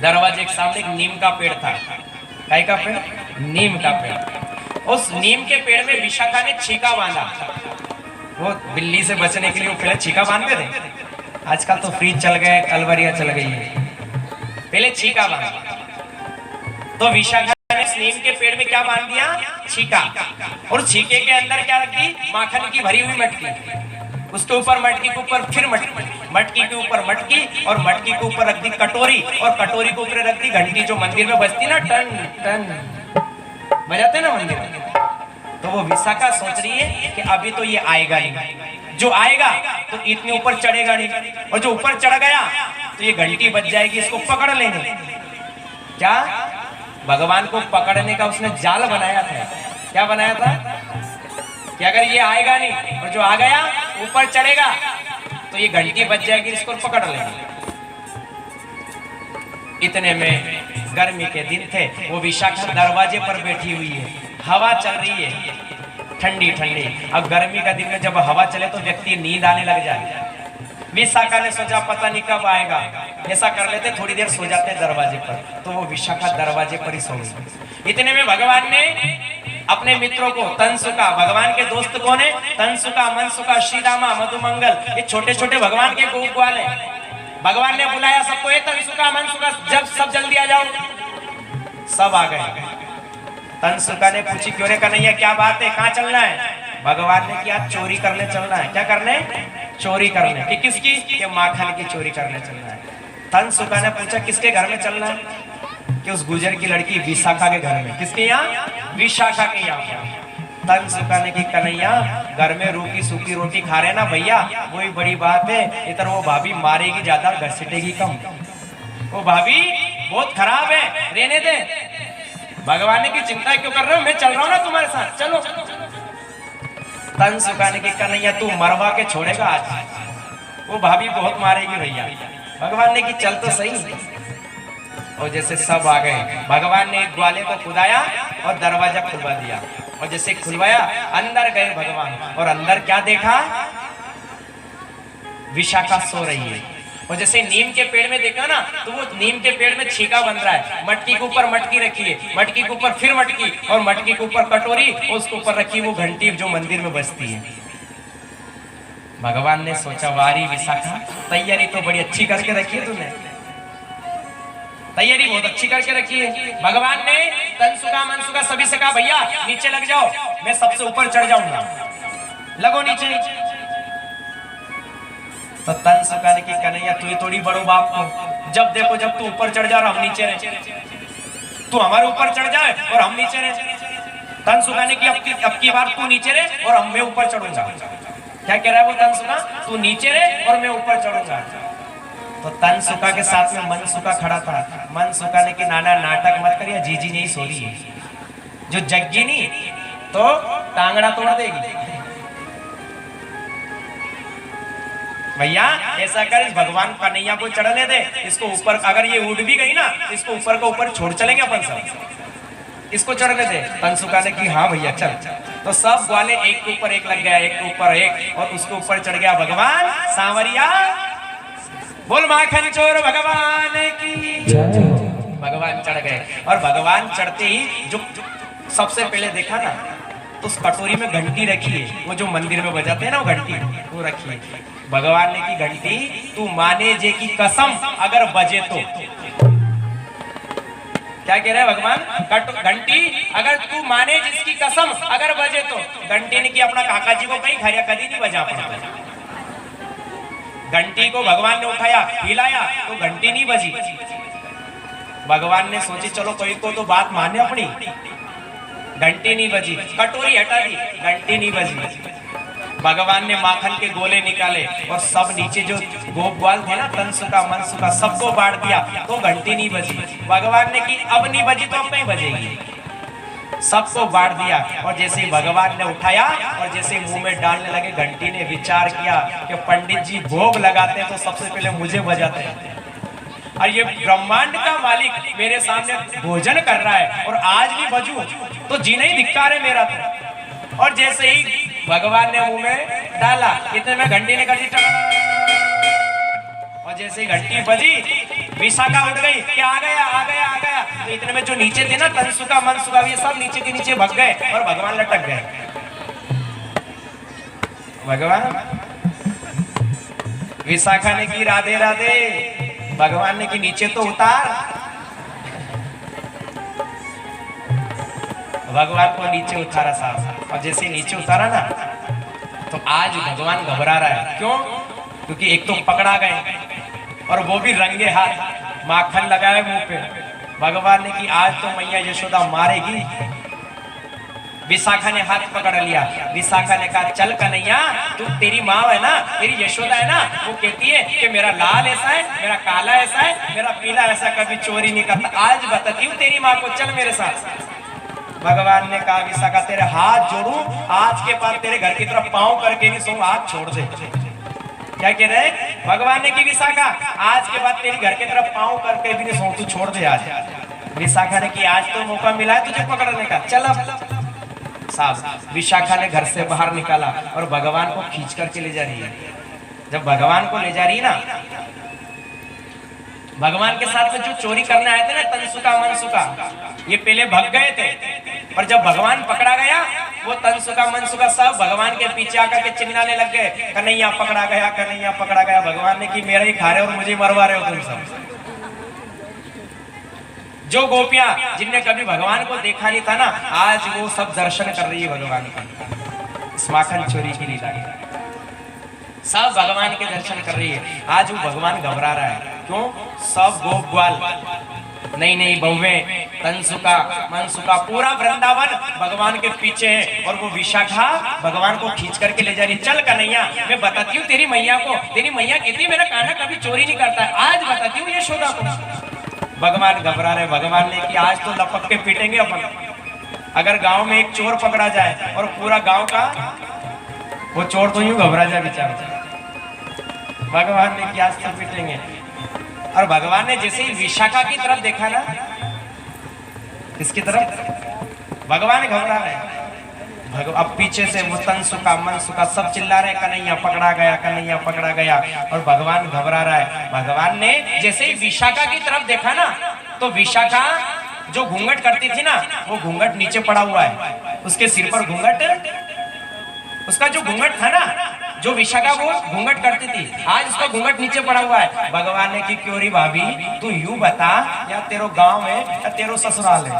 दरवाजे के सामने एक नीम का पेड़ था। काय का पेड़? नीम का पेड़। उस नीम के पेड़ में विशाखा ने छीका बांधा। वो बिल्ली से बचने के लिए वो पहले छीका बांधते थे, आजकल तो फ्रीज चल गए, कलवरिया चल गई है, पहले छीका बांधा। तो विशाखा ने नीम के पेड़ में क्या बांध दिया? छीका। और छीके के अंदर क्या रख दी? माखन की भरी हुई मटकी। उसके ऊपर मटकी के ऊपर फिर मटकी के ऊपर मटकी, और मटकी के ऊपर रख दी कटोरी, और कटोरी के ऊपर रख दी घंटी, जो मंदिर में बजती ना, टन टन बजाते ना मंदिर में। तो वो विशाखा सोच रही है कि अभी तो ये आएगा नहीं, जो आएगा तो इतने ऊपर चढ़ेगा नहीं, और जो ऊपर चढ़ गया तो ये घंटी बज जाएगी, इसको पकड़ लेंगे। क्या? भगवान को पकड़ने का उसने जाल बनाया था। क्या बनाया था? कि अगर ये आएगा नहीं और जो आ गया ऊपर चढ़ेगा तो ये घंटी बज जाएगी, इसको पकड़ लेंगे। इतने में गर्मी के दिन थे, वो विशाखा दरवाजे पर बैठी हुई है, हवा चल रही है ठंडी ठंडी। अब गर्मी का दिन में जब हवा चले तो व्यक्ति नींद आने लग जाए। विशाखा ने सोचा पता नहीं कब आएगा, ऐसा कर लेते थोड़ी देर सो जाते दरवाजे पर। तो वो विशाखा दरवाजे पर ही सो गई। इतने में भगवान ने अपने मित्रों को, तनसुका, भगवान के दोस्त कौन है? तनसुका, मनसुका, श्रीदामा, मधुमंगल, ये छोटे छोटे भगवान के गोप वाले। भगवान ने बुलाया सबको, तनसुका, मनसुका, जब सब जल्दी आ जाओ। सब आ गए। तनसुका ने पूछी, क्यों रे कन्हैया, क्या बात है, कहाँ चलना है? भगवान ने किया, चोरी करने चलना है। क्या करने? चोरी करने। कि किसकी? कि माखन की चोरी करने चलना है। तनसुका ने पूछा, किसके घर में चलना है? कि उस गुजर की लड़की विशाखा के घर में। किसके यहाँ? विशाखा के यहाँ। तनसुका ने की, कन्हैया घर में रूखी सूखी रोटी खा रहे ना भैया, वही बड़ी बात है। इधर वो भाभी मारेगी ज्यादा, घसीटेगी कम। वो भाभी बहुत खराब है, रहने दे। भगवान ने की चिंता क्यों कर रहे हो, मैं चल रहा हूँ ना तुम्हारे साथ, चलो। तनसुका ने की, कन्हैया तू मरवा के छोड़ेगा आज, वो भाभी बहुत मारेगी भैया। भगवान ने की, चल तो सही। और जैसे सब आ गए, भगवान ने एक ग्वाले को खुदाया और दरवाजा खुलवा दिया। और जैसे खुलवाया, अंदर गए भगवान, और अंदर क्या देखा? विशाखा सो रही है। और जैसे नीम के पेड़ में देखा ना, तो वो नीम के पेड़ में छीका बन रहा है। मटकी के ऊपर मटकी रखी है, मटकी के ऊपर फिर मटकी, और मटकी के ऊपर कटोरी, और उसके ऊपर रखी वो घंटी जो मंदिर में बजती है। भगवान ने सोचा, वारी विशाखा, तैयारी तो बड़ी अच्छी करके रखी है तूने, तैयारी बहुत अच्छी करके रखी है। भगवान ने तनसुका, मनसुका सभी से कहा, भैया नीचे लग जाओ, मैं सबसे ऊपर चढ़ जाऊंगा, लगो नीचे। तो तनसुका ने की, कन्हैया तू ही थोड़ी बड़ो बाप को, जब देखो जब तू ऊपर चढ़ जा और हम नीचे रहे, तू हमारे ऊपर चढ़ जाए और हम नीचे रहे। तनसुका ने की, अब की बार तू नीचे रहे और मैं ऊपर चढ़ूंगा। क्या कह रहा है वो तनसुका? तू नीचे रहे और मैं ऊपर चढ़ूंगा। तो तनसुका के साथ में मनसुका खड़ा था। मनसुका ने कि नाना नाटक मत करिए, जीजी नहीं सो रही है, जो जग्गी नहीं तो टांगड़ा तोड़ देगी। भैया ऐसा कर, इस भगवान कन्हैया को चढ़ने दे, इसको ऊपर, अगर ये उड़ भी गई ना, इसको ऊपर का ऊपर छोड़ चलेंगे अपन सब, इसको चढ़ने दे। तनसुका ने की, हाँ भैया चल। तो सब ग्वाले एक के ऊपर एक लग गया, एक के ऊपर एक, और उसके ऊपर चढ़ गया भगवान सांवरिया। बोल माखन चोर भगवान की। भगवान चढ़ गए, और भगवान चढ़ते ही जो सबसे पहले देखा ना, तो उस कटोरी में घंटी रखी है, वो जो मंदिर में बजाते हैं ना, वो घंटी वो रखी है। भगवान ने की, घंटी तू माने जे की कसम अगर बजे तो। क्या कह रहे हैं भगवान? घंटी अगर तू माने जिसकी कसम अगर बजे तो। घंटी ने की, अपना काका जी को कहीं खरिया कभी नहीं बजा पाया। घंटी को भगवान ने उठाया, हिलाया, तो घंटी नहीं बजी। भगवान ने सोची चलो कोई को तो बात माने अपनी, घंटी नहीं बजी। कटोरी हटा दी, घंटी नहीं बजी। भगवान ने माखन के गोले निकाले, और सब नीचे जो गोप ग्वाल थे ना, तनसुका, मनसुका, सबको बांट दिया, तो घंटी नहीं बजी। भगवान ने की, अब नहीं बजी तो अब नहीं बजेगी। सबको बांट दिया, और जैसे भगवान ने उठाया और जैसे मुंह में डालने लगे, घंटी ने विचार किया कि पंडित जी भोग लगाते तो सबसे पहले मुझे बजाते, और ये ब्रह्मांड का मालिक मेरे सामने भोजन कर रहा है, और आज भी बजूं तो जीना ही धिक्कार है मेरा तो। और जैसे ही भगवान ने मुंह में डाला, इतने में घंटी ने कर दी, और जैसे ही घंटी बजी विशाखा उठ गई कि आ गया आ गया आ गया। तो इतने में जो नीचे थे ना तनसुका मनसुका ये सब नीचे के नीचे भग गए और भगवान लटक गए। भगवान विशाखा ने की राधे राधे, भगवान ने की नीचे तो उतार। भगवान को नीचे उतारा साहब, और जैसे नीचे उतारा ना तो आज भगवान घबरा रहा है। क्यों? क्योंकि एक तो पकड़ा गए और वो भी रंगे हाथ, माखन लगाए मुंह पे। भगवान ने की आज तो मैया यशोदा मारेगी। विशाखा ने हाथ पकड़ लिया। विशाखा ने कहा चल कन्हैया, तू तेरी माँ है ना, तेरी यशोदा है ना, वो कहती है कि मेरा लाल ऐसा है, मेरा काला ऐसा है, मेरा पीला ऐसा, कभी चोरी नहीं करता। आज बताती हूँ तेरी माँ को, चल मेरे साथ। भगवान ने कहा विशाखा तेरे हाथ जोड़ू, आज के बाद तेरे घर की तरफ पाँव करके नहीं सो, हाथ छोड़ दे। क्या कह रहे? भगवान ने की विशाखा आज के बाद तेरी घर की तरफ पाँव करके भी नहीं सो, तू छोड़ दे आज। विशाखा ने की आज तो मौका मिला है तुझे पकड़ने का, चल अब। साहब विशाखा ने घर से बाहर निकाला और भगवान को खींच करके ले जा रही है। जब भगवान को ले जा रही है ना, भगवान के साथ में जो चोरी करने आए थे ना तनसुका मनसुका, ये पहले भग गए थे, पर जब भगवान पकड़ा गया वो तनसुका मनसुका सब भगवान के पीछे आकर के चिल्लाने लग गए, कन्हैया पकड़ा गया, कन्हैया पकड़ा गया। भगवान ने कि मेरा ही खा रहे हो और मुझे मरवा रहे हो तुम सब। जो गोपियां जिनने कभी भगवान को देखा नहीं था ना, आज वो सब दर्शन कर रही है भगवान का। माखन चोरी की लीला सब भगवान के दर्शन कर रही है। आज वो भगवान घबरा रहा है। क्यों? सब गोप ग्वाल, नई नई बहुएं, तनसुका मनसुका, पूरा वृंदावन भगवान के पीछे है। और वो विशाखा भगवान को खींच करके ले जा रही। चल कन्हैया, मैं बताती हूँ तेरी मैया को। तेरी मैया कहती है मेरा कान्हा कभी चोरी नहीं करता है, आज बताती हूँ यशोदा को। भगवान घबरा रहे। भगवान ने कि आज तो लपक के पीटेंगे अपन। अगर गांव में एक चोर पकड़ा जाए और पूरा गांव का वो चोर तो यूं घबरा जाए बेचारा। भगवान ने कि आज तो पीटेंगे। और भगवान ने जैसे ही विशाखा की तरफ देखा ना, किसकी तरफ? भगवान घबरा रहे। अब पीछे से वो तनसुका मनसुका सब चिल्ला रहे कन्हैया पकड़ा गया, कन्हैया पकड़ा गया। और भगवान घबरा रहा है। भगवान ने जैसे ही विशाखा की तरफ देखा ना, तो विशाखा जो घूंघट करती थी ना, वो घूंघट नीचे पड़ा हुआ है। उसके सिर पर घूंघट, उसका जो घूंघट था ना, जो विशाखा वो घूंघट करती थी, आज उसका घूंघट नीचे पड़ा हुआ है। भगवान ने की क्यों री भाभी, तू यूं बता, या तेरो गांव है या तेरो ससुराल है,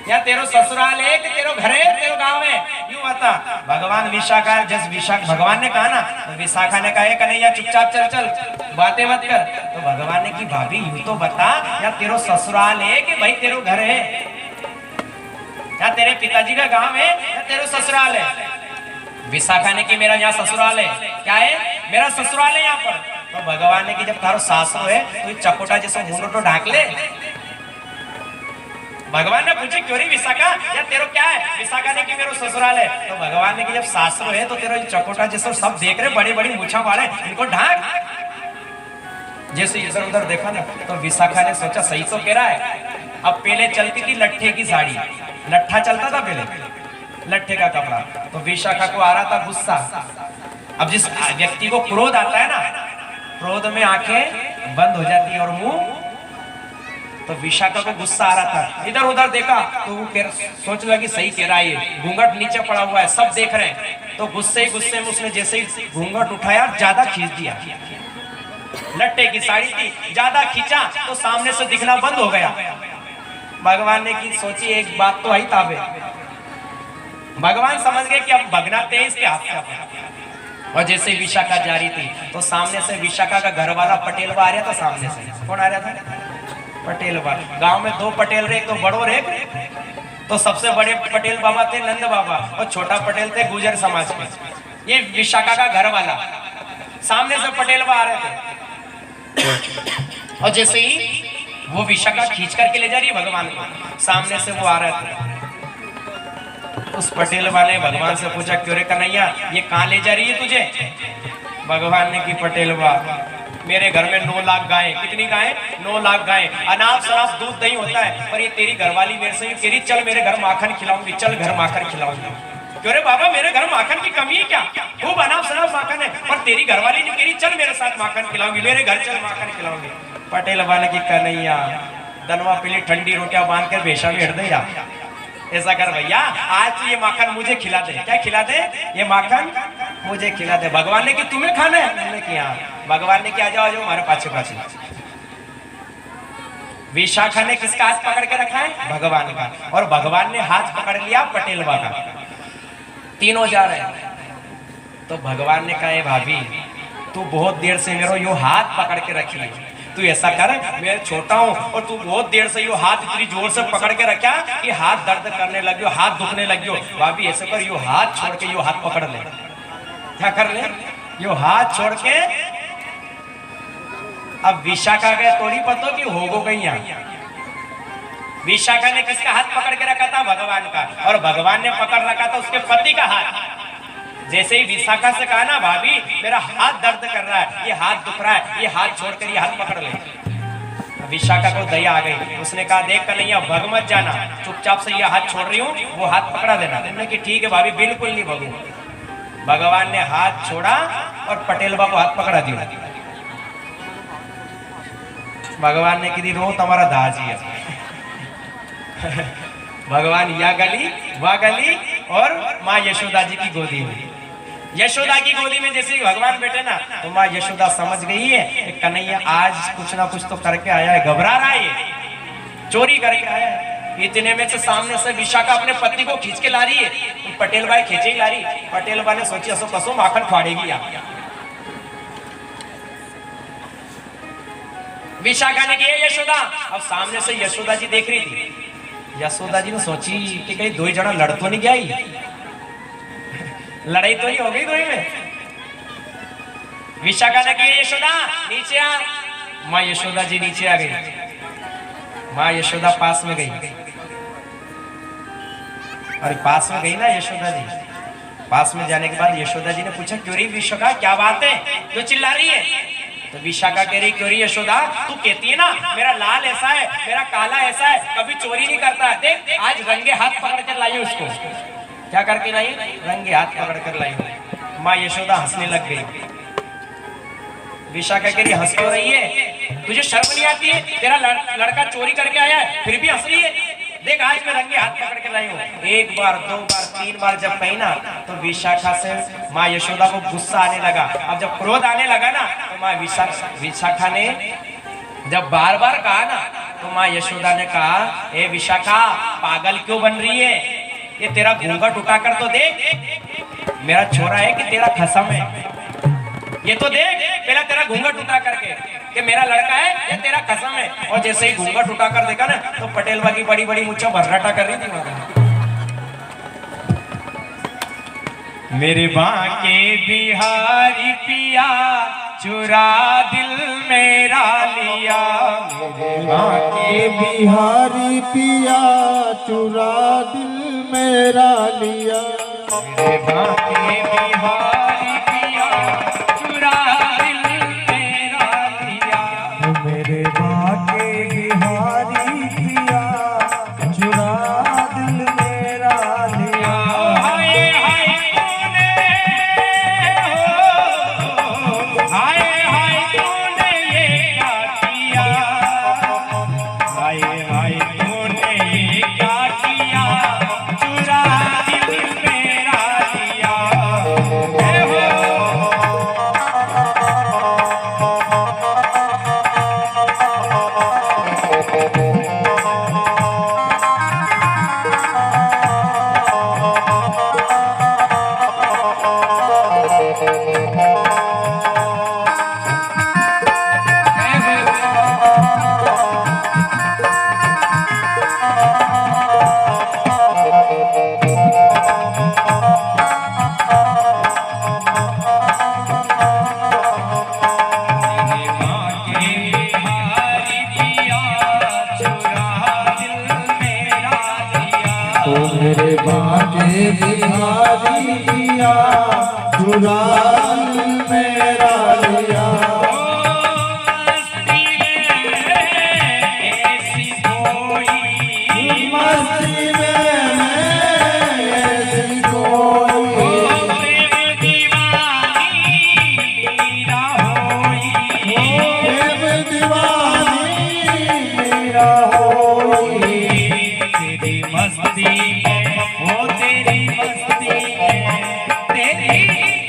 या तेरो ससुराल है कि तेरो घर है, तेरो गांव है, यूं बता। भगवान विशाखा, जस विशाखा भगवान ने कहा ना, तो विशाखा ने कहा कन्हैया चुपचाप चल चल, बातें मत कर। तो भगवान ने की भाभी यूं तो बता, या तेरो ससुराल है कि भाई तेरो घर है, या तेरे पिताजी का गांव है या तेरो ससुराल है। विशाखा ने की मेरा यहाँ ससुराल है। क्या है? मेरा ससुराल है यहाँ पर। तो भगवान ने की जब थारो सासरो है तो चकोटा जैसा मुंडो तो ढाक ले। भगवान ने पूछे क्यों री विशाखा, या तेरो क्या है? विशाखा ने की मेरो ससुराल है। तो भगवान ने की जब सासरो है तो तेरा चकोटा जैसा सब देख रहे, बड़ी बड़ी मूछा वाले, इनको ढाक। जैसे इधर उधर देखा ना, तो विशाखा ने सोचा सही तो कह रहा है। अब पहले चलती थी लट्ठे की साड़ी, लट्ठा चलता था पहले, लट्ठे का कपड़ा। तो विशाखा को आ रहा था गुस्सा। अब जिस व्यक्ति को क्रोध आता है ना, क्रोध में आंखें बंद हो जाती है और मुंह, तो विशाखा को गुस्सा आ रहा था। इधर उधर देखा तो वो सोच लगी सही कह रहा है, घूंघट नीचे पड़ा हुआ है, सब देख रहे हैं। तो गुस्से गुस्से में उसने जैसे ही घूंघट उठाया, ज्यादा खींच दिया। लट्ठे की साड़ी थी, ज्यादा खींचा तो सामने से दिखना बंद हो गया। भगवान ने की सोची एक बात तो आई ताबे। भगवान समझ गए कि अब भगना तेज के हाथ से। और जैसे विशाखा जा रही थी तो सामने से विशाखा का घर वाला पटेलवा आ रहा था। सामने से कौन आ रहा था? पटेलवा। गांव में दो पटेल रहे, एक तो बड़ो रे, तो सबसे बड़े पटेल बाबा थे नंद बाबा, और छोटा पटेल थे गुजर समाज के। ये विशाखा का घर वाला, सामने से पटेलवा आ रहे थे। और जैसे ही वो विशाखा खींच करके ले जा रही है भगवान को, सामने से वो आ रहे थे। उस पटेल वाले भगवान से पूछा क्यों रे कन्हैया, ये कहाँ ले जा रही है तुझे? भगवान ने की पटेलवा, मेरे घर में 9 लाख गायें। कितनी गायें? 9 लाख गायें। अनाप शनाप दूध दही होता है, पर ये तेरी घरवाली मेरे से कह रही चल मेरे घर माखन खिलाऊंगी, चल घर माखन खिलाऊंगी। क्यों रे बाबा, मेरे घर माखन की कमी है क्या? वो बना सना माखन है, पर तेरी घरवाली ने कही चल मेरे साथ माखन खिलाऊंगी, मेरे घर चल माखन खिलाऊंगी। पटेल वाले की कन्हैया दनवा पीली ठंडी रोटियां बांध कर बेशा में हट दे या ऐसा कर भैया, आज तो ये माखन मुझे खिला दे। क्या खिला दे? ये माखन मुझे खिला दे। भगवान ने कि तुम्हें खाना है? मैंने किया। भगवान ने क्या, जाओ हमारे पाछे पाछे। विशाखा ने किसका हाथ पकड़ के रखा है? भगवान का। और भगवान ने हाथ पकड़ लिया पटेल का। तीनों जा रहे हैं तो भगवान ने कहा, भाभी तू बहुत देर से मेरा यो हाथ पकड़ के रखी है, तू ऐसा कर, मैं छोटा हूँ और तू बहुत देर से यो हाथ इतनी जोर से पकड़ के रखा कि हाथ दर्द करने लगियो, हाथ दुखने लगियो। भाभी ऐसे कर, यो हाथ छोड़ के यो हाथ पकड़ ले। क्या कर ले? यो हाथ छोड़ के। अब विशाखा के थोड़ी पतो कि होगो कहीं यहाँ। विशाखा ने किसका हाथ पकड़ के रखा था? भगवान का। और भगवान ने पकड़ रखा था उसके पति का हाथ। जैसे ही विशाखा से कहा ना, भाभी मेरा हाथ दर्द कर रहा है, ये हाथ दुख रहा है, ये हाथ छोड़कर ये हाथ पकड़ ले। विशाखा को दया आ गई। उसने कहा, देख कन्हैया भग मत जाना, चुपचाप से ये हाथ छोड़ रही हूँ, वो हाथ पकड़ा देना। उन्होंने कि ठीक है भाभी, बिल्कुल नहीं भगू। भगवान ने हाथ छोड़ा और पटेल बा को हाथ पकड़ा दिया। भगवान ने कही रो तुम्हारा दाजी है। भगवान या गली वह गली और माँ यशोदा जी की गोदी में। यशोदा की गोदी में जैसे भगवान बैठे ना, तो माँ यशोदा समझ गई है कि कन्हैया आज कुछ ना कुछ तो करके आया है, घबरा रहा है, चोरी करके आया है। इतने में से सामने से विशाखा अपने पति को खींच के ला रही है। पटेल भाई खींचे ही ला रही। पटेल भाई ने सोची असो कसो माखन फाड़ेगी यहाँ। विशाखा ने किया यशोदा। अब सामने से यशोदा जी देख रही थी। यशोदा जी ने सोची कि कहीं दो ही जना लड़ तो नहीं गया, लड़ाई तो नहीं हो गई दो ही में। विशाखा ने कहा, यशोदा नीचे आ। माँ यशोदा जी नीचे आ गई। माँ यशोदा पास में गई। और पास में गई ना यशोदा जी, पास में जाने के बाद यशोदा जी ने पूछा, क्यों रही विशाखा, क्या बात है, क्यों चिल्ला रही है? तो विशाखा कह रही, क्यों रही यशोदा, तू कहती है ना मेरा लाल ऐसा है, मेरा काला ऐसा है, कभी चोरी नहीं करता है। देख आज रंगे हाथ पकड़ कर लाई उसको। क्या करके लाई? रंगे हाथ पकड़ कर लाई। माँ यशोदा हंसने लग गई। विशाखा कह रही, हंस क्यों रही है? तुझे शर्म नहीं आती है? तेरा लड़का चोरी करके आया है फिर भी हंस रही है? देख आज मैं रंगे हाथ पकड़ के लाई हूँ। एक बार, दो बार, तीन बार जब कही ना, तो विशाखा से माँ यशोदा को गुस्सा आने लगा। अब जब क्रोध आने लगा ना, तो माँ विशाखा ने जब बार बार कहा ना, तो माँ यशोदा ने कहा, ए विशाखा पागल क्यों बन रही है? ये तेरा घूंघट उठा कर तो देख, मेरा छोरा है कि तेरा खसम है? ये तो देख पहला तेरा घूंघट उठा करके कि मेरा लड़का है या तेरा कसम है। और जैसे ही घूंघट उठा कर देखा ना, तो पटेल बाकी बड़ी बड़ी मुच्छा भर्राटा कर रही थी। मेरे बांके बिहारी पिया चुरा दिल मेरा लिया। मेरे बांके बिहारी पिया चुरा दिल मेरा लिया। मेरे बांके बिहारी पिया चुरा दिल मेरा लिया। मेरे बांके बिहारी पिया चुरा दिल मेरा लिया। हाय हाय तूने हो, हाय हाय तूने ये क्या किया? हाय हाय तूने ये क्या किया? चुरा दिल मेरा लिया। मेरे बांके बिहारी पिया चुरा दिल मेरा लिया। मस्ती में ऐसी कोई न होई। तेरी मस्ती में हो तेरी मस्ती में, तेरी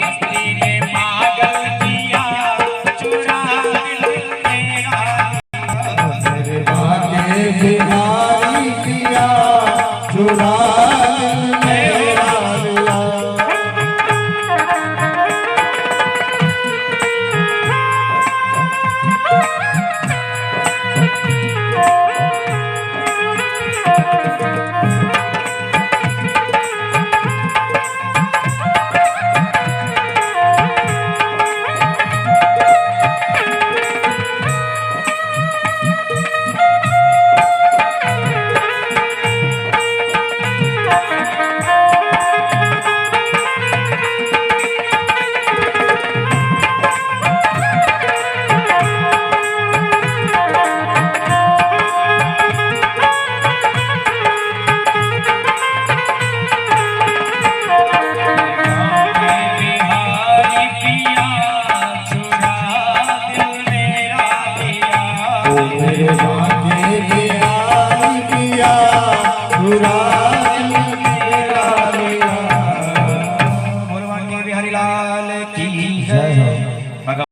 मस्ती ने पागल किया चुरा दिल मेरा। मेरे बाके बिहारी पिया चुरा दिल मेरा लिया। मेरे बाके बिहारी पिया चुरा दिल